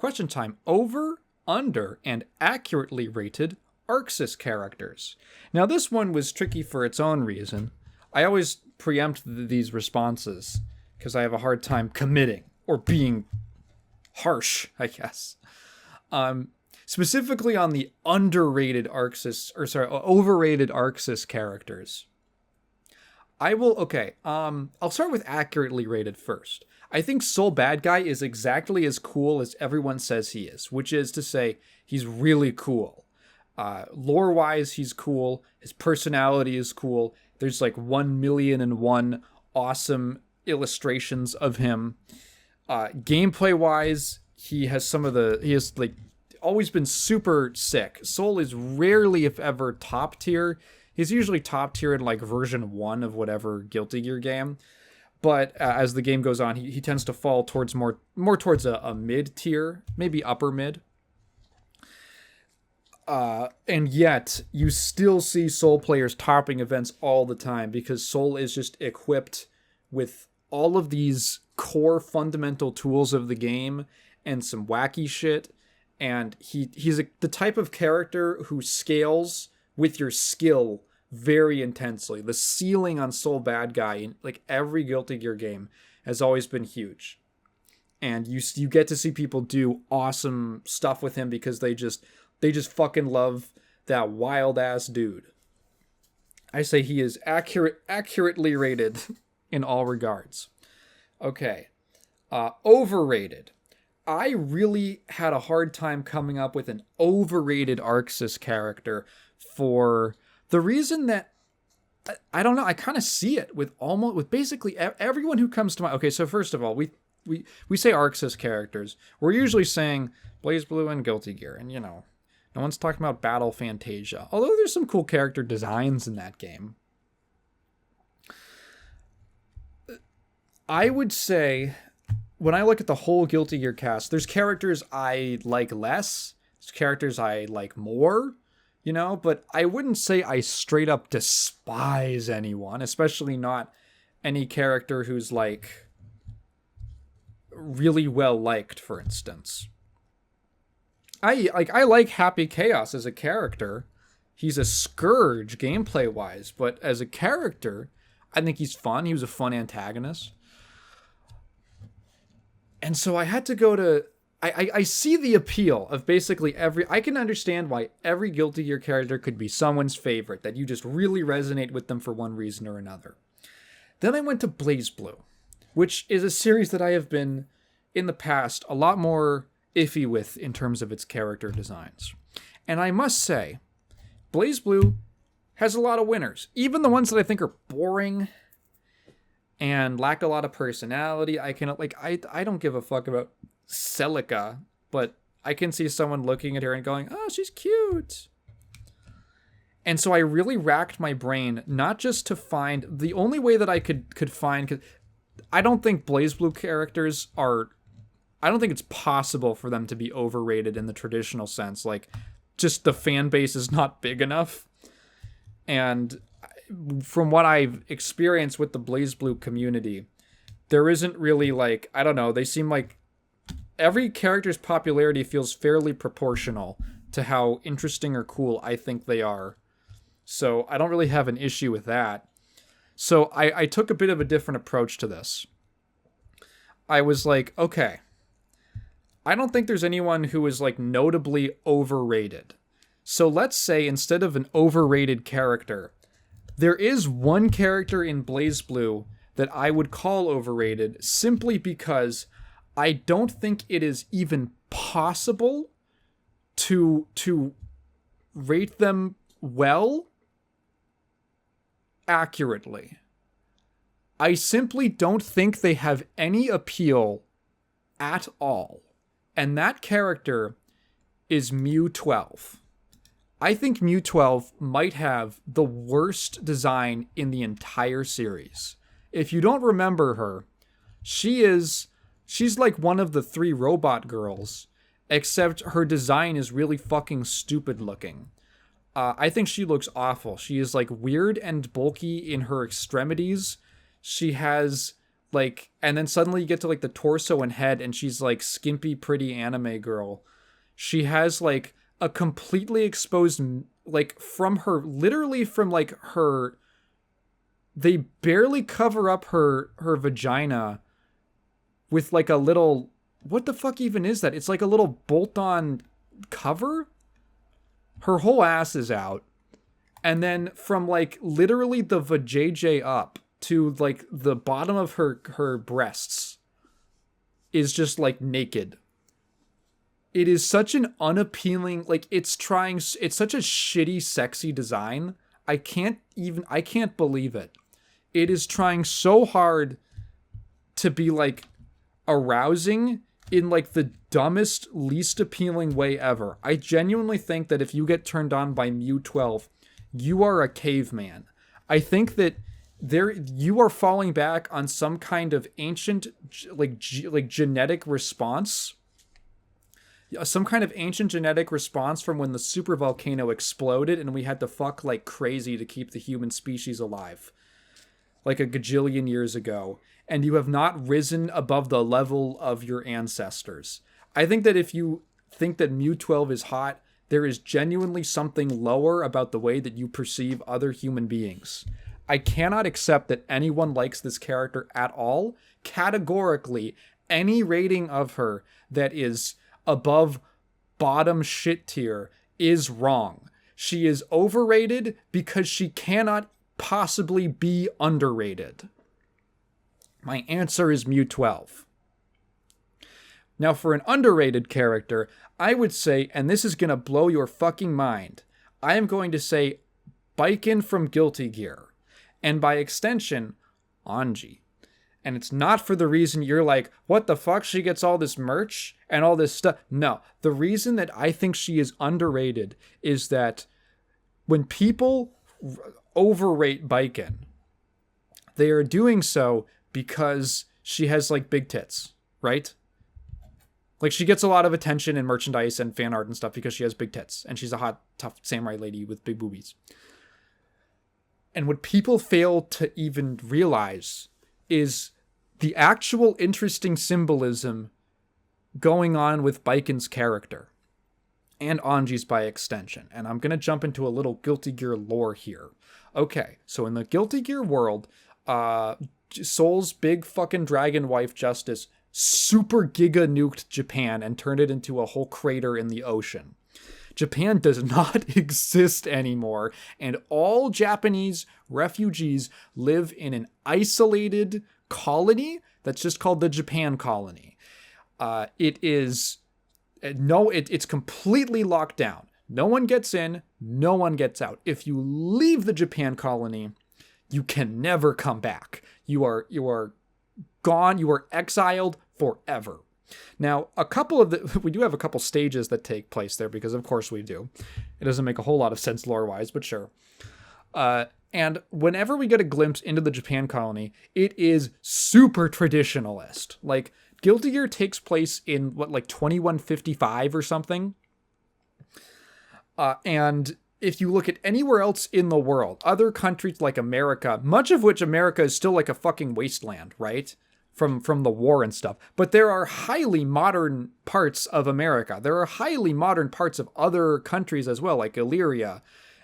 Question time. Over, under, and accurately rated ArcSys characters. Now, this one was tricky for its own reason. I always preempt these responses because I have a hard time committing or being harsh, I guess. Specifically on the overrated ArcSys characters. I'll start with accurately rated first. I think Soul Bad Guy is exactly as cool as everyone says he is, which is to say he's really cool. Lore-wise, he's cool. His personality is cool. There's like 1,000,001 awesome illustrations of him. Gameplay-wise, he has always been super sick. Soul is rarely, if ever, top tier. He's usually top tier in like version 1 of whatever Guilty Gear game. But as the game goes on, he tends to fall towards more towards a mid tier, maybe upper mid. And yet, you still see Soul players topping events all the time because Soul is just equipped with all of these core fundamental tools of the game and some wacky shit. And he's the type of character who scales with your skill very intensely. The ceiling on Soul Bad Guy in like every Guilty Gear game has always been huge. And you get to see people do awesome stuff with him because they just fucking love that wild ass dude. I say he is accurately rated in all regards. Okay. Overrated. I really had a hard time coming up with an overrated ArcSys character for the reason that I don't know. I kind of see it with basically everyone who comes to mind. Okay, so first of all, we say ArcSys characters. We're usually saying BlazBlue and Guilty Gear, and no one's talking about Battle Fantasia. Although there's some cool character designs in that game. I would say, when I look at the whole Guilty Gear cast, there's characters I like less, there's characters I like more, but I wouldn't say I straight up despise anyone, especially not any character who's like really well liked, for instance. I like Happy Chaos as a character. He's a scourge gameplay wise, but as a character, I think he's fun. He was a fun antagonist. And so I had to go to... I see the appeal of basically I can understand why every Guilty Gear character could be someone's favorite, that you just really resonate with them for one reason or another. Then I went to BlazBlue, which is a series that I have been, in the past, a lot more iffy with in terms of its character designs. And I must say, BlazBlue has a lot of winners. Even the ones that I think are boring and lack a lot of personality. I don't give a fuck about Celica, but I can see someone looking at her and going, oh, she's cute. And so I really racked my brain, not just to find the only way that I could find, because I don't think BlazBlue characters I don't think it's possible for them to be overrated in the traditional sense. Like, just the fan base is not big enough. And from what I've experienced with the BlazBlue community, there isn't really they seem like every character's popularity feels fairly proportional to how interesting or cool I think they are. So I don't really have an issue with that. So I took a bit of a different approach to this. I was like, okay, I don't think there's anyone who is notably overrated. So let's say instead of an overrated character, there is one character in BlazBlue that I would call overrated simply because I don't think it is even possible to rate them well accurately. I simply don't think they have any appeal at all. And that character is Mew 12. I think Mew 12 might have the worst design in the entire series. If you don't remember her, she's like one of the 3 robot girls, except her design is really fucking stupid looking. I think she looks awful. She is weird and bulky in her extremities. She has Like, and then suddenly you get to like the torso and head, and she's like skimpy, pretty anime girl. She has like a completely exposed, like from her, literally from like her, they barely cover up her vagina with like a little, what the fuck even is that? It's like a little bolt-on cover. Her whole ass is out. And then from like literally the vajayjay up to like the bottom of her breasts is just like naked. It is such an unappealing, like it's such a shitty sexy design. I can't believe it. It is trying so hard to be like arousing in like the dumbest, least appealing way ever. I genuinely think that if you get turned on by Mu-12, you are a caveman. I think that you are falling back on some kind of ancient like genetic response. Some kind of ancient genetic response from when the supervolcano exploded and we had to fuck like crazy to keep the human species alive. Like a gajillion years ago. And you have not risen above the level of your ancestors. I think that if you think that Mu-12 is hot, there is genuinely something lower about the way that you perceive other human beings. I cannot accept that anyone likes this character at all. Categorically, any rating of her that is above bottom shit tier is wrong. She is overrated because she cannot possibly be underrated. My answer is Mu-12. Now, for an underrated character, I would say, and this is going to blow your fucking mind, I am going to say Baiken from Guilty Gear. And by extension, Anji. And it's not for the reason you're like, what the fuck? She gets all this merch and all this stuff. No, the reason that I think she is underrated is that when people overrate Baiken, they are doing so because she has like big tits, right? Like she gets a lot of attention and merchandise and fan art and stuff because she has big tits and she's a hot, tough samurai lady with big boobies. And what people fail to even realize is the actual interesting symbolism going on with Baiken's character and Anji's by extension. And I'm going to jump into a little Guilty Gear lore here. Okay, so in the Guilty Gear world, Soul's big fucking dragon wife Justice super giga nuked Japan and turned it into a whole crater in the ocean. Japan does not exist anymore, and all Japanese refugees live in an isolated colony that's just called the Japan Colony. It's completely locked down. No one gets in, no one gets out. If you leave the Japan Colony, you can never come back. You are gone. You are exiled forever. Now, we do have a couple stages that take place there because of course we do. It doesn't make a whole lot of sense lore-wise, but sure. And whenever we get a glimpse into the Japan Colony, it is super traditionalist. Like, Guilty Gear takes place in, 2155 or something? And if you look at anywhere else in the world, other countries like America, much of which America is still like a fucking wasteland, right? From the war and stuff. But there are highly modern parts of America. There are highly modern parts of other countries as well, like Illyria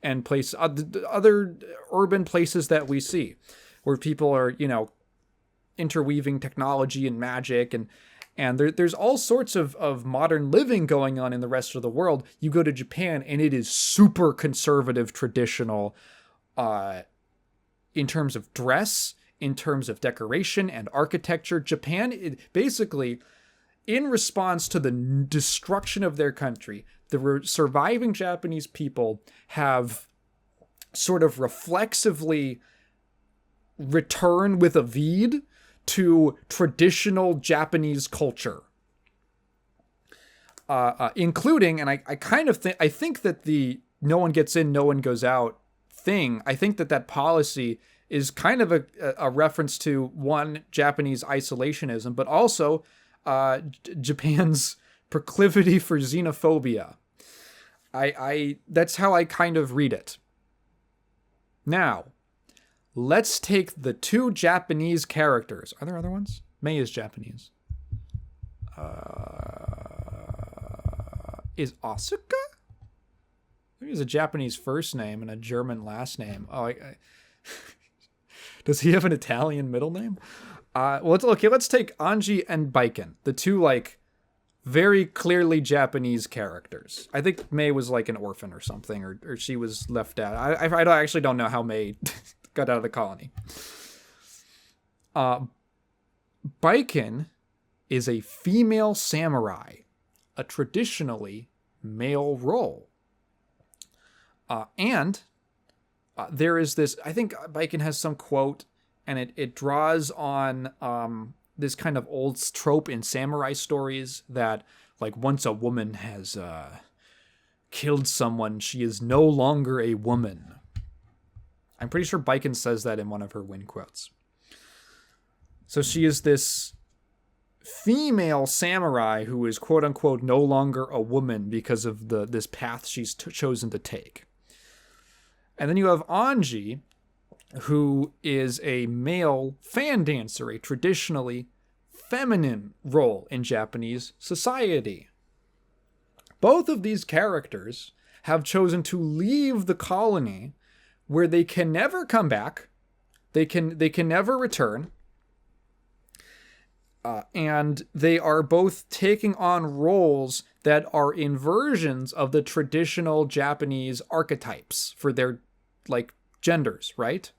and other urban places that we see where people are, interweaving technology and magic and there's all sorts of modern living going on in the rest of the world. You go to Japan and it is super conservative, traditional, in terms of dress, in terms of decoration and architecture. Japan, basically, in response to the destruction of their country, the surviving Japanese people have sort of reflexively returned with a vide to traditional Japanese culture. Including, and I think that the no one gets in, no one goes out thing, I think that policy is kind of a reference to, one, Japanese isolationism, but also Japan's proclivity for xenophobia. That's how I kind of read it. Now, let's take the two Japanese characters. Are there other ones? Mei is Japanese. Is Asuka? Maybe it's a Japanese first name and a German last name. Oh, does he have an Italian middle name? Let's take Anji and Baiken, the two like very clearly Japanese characters. I think Mei was like an orphan or something, or she was left out. I actually don't know how Mei got out of the colony. Baiken is a female samurai, a traditionally male role. And there is this, I think Baiken has some quote, and it draws on this kind of old trope in samurai stories that, like, once a woman has killed someone, she is no longer a woman. I'm pretty sure Baiken says that in one of her win quotes. So she is this female samurai who is quote unquote no longer a woman because of this path she's chosen to take. And then you have Anji, who is a male fan dancer, a traditionally feminine role in Japanese society. Both of these characters have chosen to leave the colony where they can never come back. They can never return. And they are both taking on roles that are inversions of the traditional Japanese archetypes for their, like, genders, right?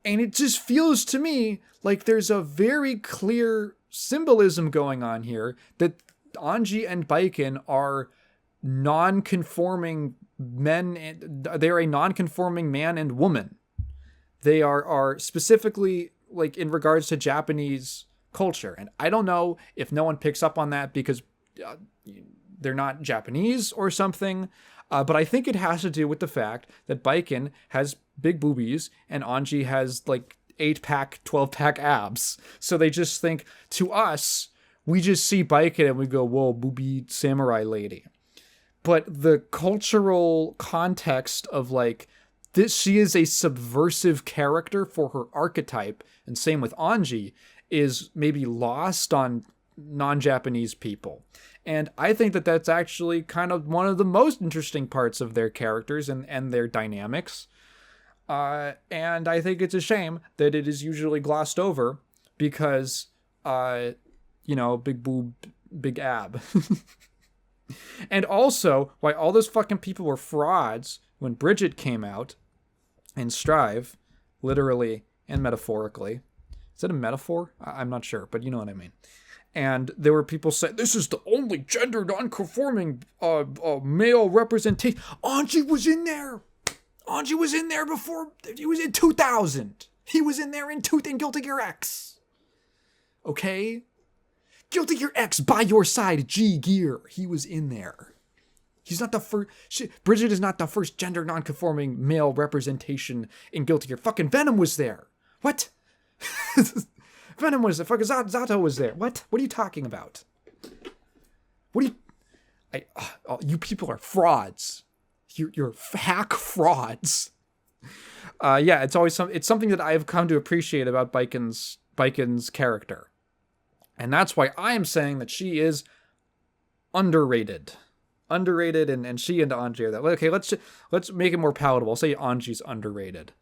And it just feels to me like there's a very clear symbolism going on here that Anji and Baiken are non-conforming men. They're a non-conforming man and woman. They are specifically, like, in regards to Japanese culture. And I don't know if no one picks up on that because they're not Japanese or something. But I think it has to do with the fact that Baiken has big boobies and Anji has like 8-pack, 12-pack abs. So they just think, to us, we just see Baiken and we go, whoa, booby samurai lady. But the cultural context of, like, this, she is a subversive character for her archetype, and same with Anji, is maybe lost on non-Japanese people. And I think that that's actually kind of one of the most interesting parts of their characters and their dynamics. And I think it's a shame that it is usually glossed over because, big boob, big ab. And also, why all those fucking people were frauds when Bridget came out and Strive, literally and metaphorically. Is that a metaphor? I'm not sure, but you know what I mean. And there were people saying, this is the only gender non-conforming male representation. Anji was in there. Anji was in there before. He was in 2000. He was in there in Guilty Gear X. Okay? Guilty Gear X, by your side, G Gear. He was in there. He's not the first. Bridget is not the first gender non-conforming male representation in Guilty Gear. Fucking Venom was there. What? Venom was there. Fucking Zato was there. What? What are you talking about? What are you... you people are frauds. You're hack frauds. Yeah, it's always it's something that I've come to appreciate about Baiken's character. And that's why I am saying that she is underrated. Underrated, and she and Anji are that. Okay, let's make it more palatable. I'll say Anji's underrated.